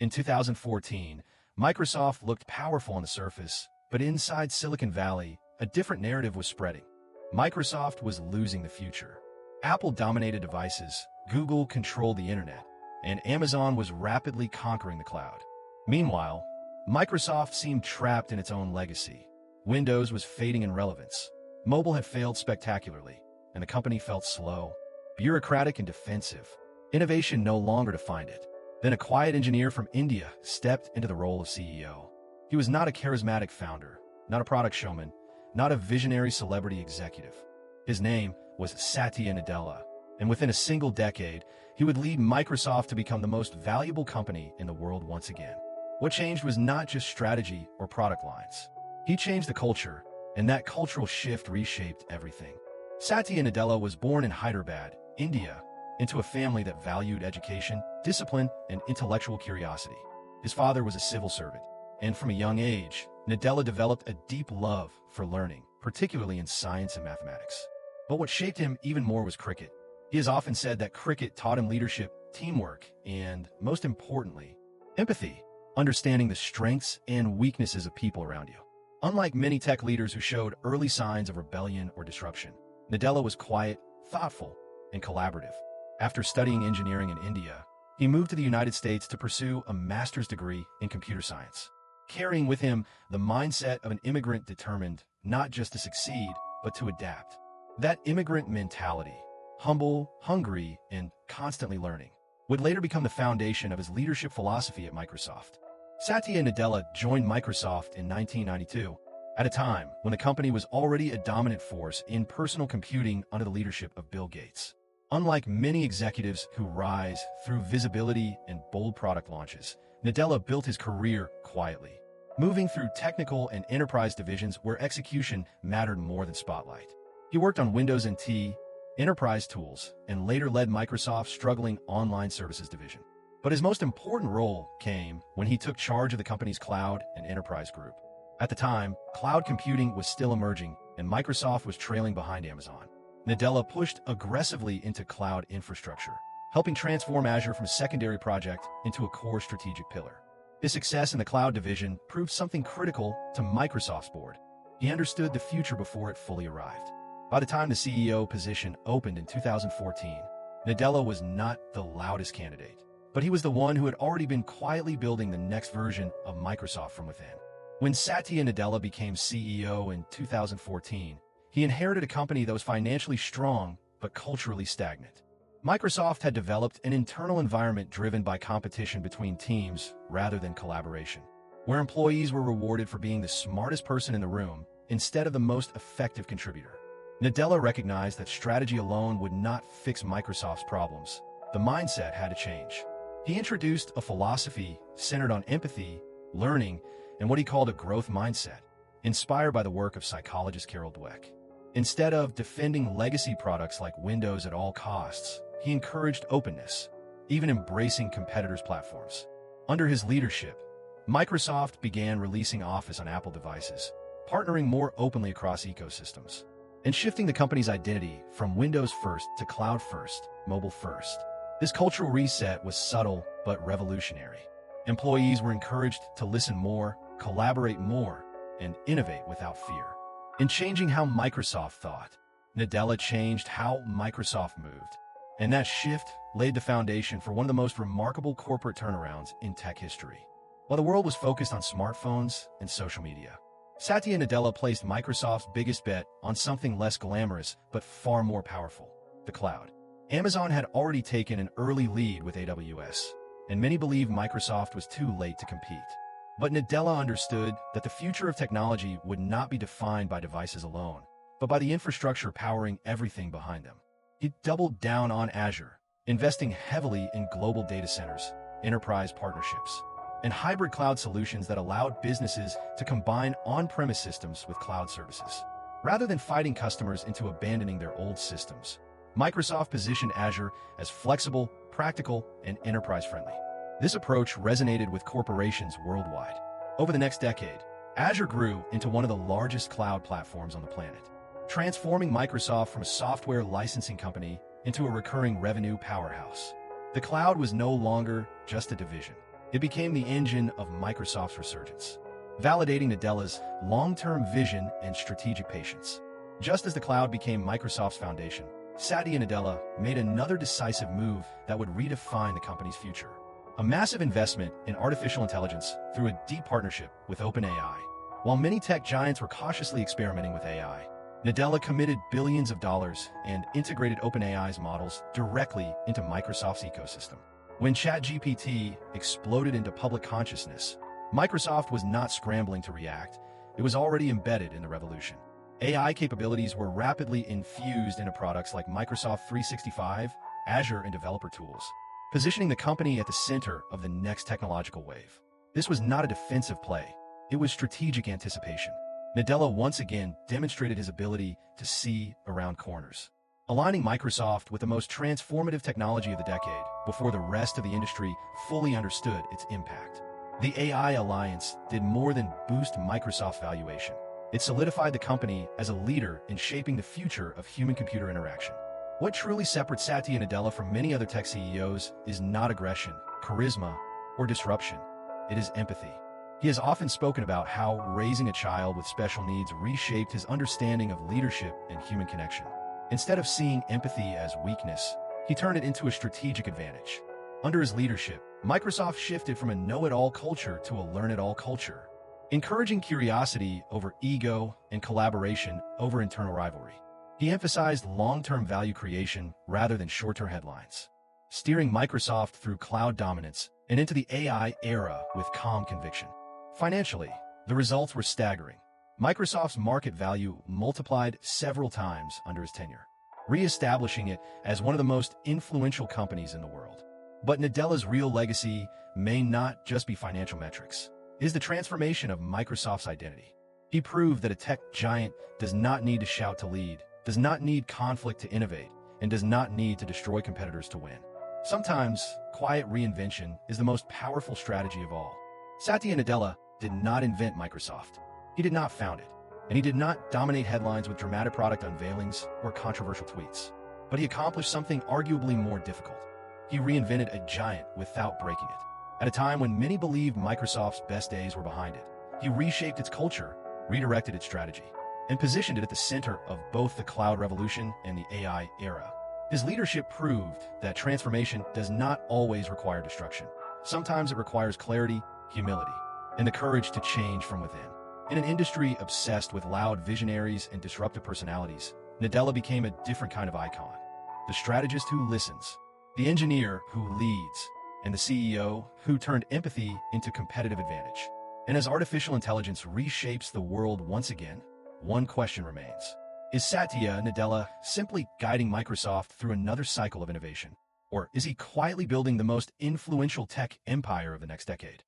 In 2014, Microsoft looked powerful on the surface, but inside Silicon Valley, a different narrative was spreading. Microsoft was losing the future. Apple dominated devices, Google controlled the internet, and Amazon was rapidly conquering the cloud. Meanwhile, Microsoft seemed trapped in its own legacy. Windows was fading in relevance. Mobile had failed spectacularly, and the company felt slow, bureaucratic, and defensive. Innovation no longer defined it. Then a quiet engineer from India stepped into the role of CEO. He was not a charismatic founder, not a product showman, not a visionary celebrity executive. His name was Satya Nadella, and within a single decade, he would lead Microsoft to become the most valuable company in the world once again. What changed was not just strategy or product lines. He changed the culture, and that cultural shift reshaped everything. Satya Nadella was born in Hyderabad, India, into a family that valued education, discipline, and intellectual curiosity. His father was a civil servant, and from a young age, Nadella developed a deep love for learning, particularly in science and mathematics. But what shaped him even more was cricket. He has often said that cricket taught him leadership, teamwork, and, most importantly, empathy, understanding the strengths and weaknesses of people around you. Unlike many tech leaders who showed early signs of rebellion or disruption, Nadella was quiet, thoughtful, and collaborative. After studying engineering in India, he moved to the United States to pursue a master's degree in computer science, carrying with him the mindset of an immigrant determined not just to succeed, but to adapt. That immigrant mentality, humble, hungry, and constantly learning, would later become the foundation of his leadership philosophy at Microsoft. Satya Nadella joined Microsoft in 1992, at a time when the company was already a dominant force in personal computing under the leadership of Bill Gates. Unlike many executives who rise through visibility and bold product launches, Nadella built his career quietly, moving through technical and enterprise divisions where execution mattered more than spotlight. He worked on Windows NT, enterprise tools, and later led Microsoft's struggling online services division. But his most important role came when he took charge of the company's cloud and enterprise group. At the time, cloud computing was still emerging, and Microsoft was trailing behind Amazon. Nadella pushed aggressively into cloud infrastructure, helping transform Azure from a secondary project into a core strategic pillar. His success in the cloud division proved something critical to Microsoft's board. He understood the future before it fully arrived. By the time the CEO position opened in 2014, Nadella was not the loudest candidate, but he was the one who had already been quietly building the next version of Microsoft from within. When Satya Nadella became CEO in 2014, he inherited a company that was financially strong but culturally stagnant. Microsoft had developed an internal environment driven by competition between teams rather than collaboration, where employees were rewarded for being the smartest person in the room instead of the most effective contributor. Nadella recognized that strategy alone would not fix Microsoft's problems. The mindset had to change. He introduced a philosophy centered on empathy, learning, and what he called a growth mindset, inspired by the work of psychologist Carol Dweck. Instead of defending legacy products like Windows at all costs, he encouraged openness, even embracing competitors' platforms. Under his leadership, Microsoft began releasing Office on Apple devices, partnering more openly across ecosystems, and shifting the company's identity from Windows first to cloud first, mobile first. This cultural reset was subtle but revolutionary. Employees were encouraged to listen more, collaborate more, and innovate without fear. In changing how Microsoft thought, Nadella changed how Microsoft moved. And that shift laid the foundation for one of the most remarkable corporate turnarounds in tech history. While the world was focused on smartphones and social media, Satya Nadella placed Microsoft's biggest bet on something less glamorous but far more powerful: the cloud. Amazon had already taken an early lead with AWS, and many believed Microsoft was too late to compete. But Nadella understood that the future of technology would not be defined by devices alone, but by the infrastructure powering everything behind them. He doubled down on Azure, investing heavily in global data centers, enterprise partnerships, and hybrid cloud solutions that allowed businesses to combine on-premise systems with cloud services. Rather than fighting customers into abandoning their old systems, Microsoft positioned Azure as flexible, practical, and enterprise-friendly. This approach resonated with corporations worldwide. Over the next decade, Azure grew into one of the largest cloud platforms on the planet, transforming Microsoft from a software licensing company into a recurring revenue powerhouse. The cloud was no longer just a division. It became the engine of Microsoft's resurgence, validating Nadella's long-term vision and strategic patience. Just as the cloud became Microsoft's foundation, Satya Nadella made another decisive move that would redefine the company's future. A massive investment in artificial intelligence through a deep partnership with OpenAI. While many tech giants were cautiously experimenting with AI, Nadella committed billions of dollars and integrated OpenAI's models directly into Microsoft's ecosystem. When ChatGPT exploded into public consciousness, Microsoft was not scrambling to react. It was already embedded in the revolution. AI capabilities were rapidly infused into products like Microsoft 365, Azure, and developer tools, positioning the company at the center of the next technological wave. This was not a defensive play. It was strategic anticipation. Nadella once again demonstrated his ability to see around corners, aligning Microsoft with the most transformative technology of the decade before the rest of the industry fully understood its impact. The AI alliance did more than boost Microsoft's valuation. It solidified the company as a leader in shaping the future of human-computer interaction. What truly separates Satya Nadella from many other tech CEOs is not aggression, charisma, or disruption. It is empathy. He has often spoken about how raising a child with special needs reshaped his understanding of leadership and human connection. Instead of seeing empathy as weakness, he turned it into a strategic advantage. Under his leadership, Microsoft shifted from a know-it-all culture to a learn-it-all culture, encouraging curiosity over ego and collaboration over internal rivalry. He emphasized long-term value creation rather than short-term headlines, steering Microsoft through cloud dominance and into the AI era with calm conviction. Financially, the results were staggering. Microsoft's market value multiplied several times under his tenure, re-establishing it as one of the most influential companies in the world. But Nadella's real legacy may not just be financial metrics. It is the transformation of Microsoft's identity. He proved that a tech giant does not need to shout to lead, does not need conflict to innovate, and does not need to destroy competitors to win. Sometimes, quiet reinvention is the most powerful strategy of all. Satya Nadella did not invent Microsoft. He did not found it, and he did not dominate headlines with dramatic product unveilings or controversial tweets. But he accomplished something arguably more difficult. He reinvented a giant without breaking it. At a time when many believed Microsoft's best days were behind it, he reshaped its culture, redirected its strategy, and positioned it at the center of both the cloud revolution and the AI era. His leadership proved that transformation does not always require destruction. Sometimes it requires clarity, humility, and the courage to change from within. In an industry obsessed with loud visionaries and disruptive personalities, Nadella became a different kind of icon. The strategist who listens, the engineer who leads, and the CEO who turned empathy into competitive advantage. And as artificial intelligence reshapes the world once again, one question remains. Is Satya Nadella simply guiding Microsoft through another cycle of innovation? Or is he quietly building the most influential tech empire of the next decade?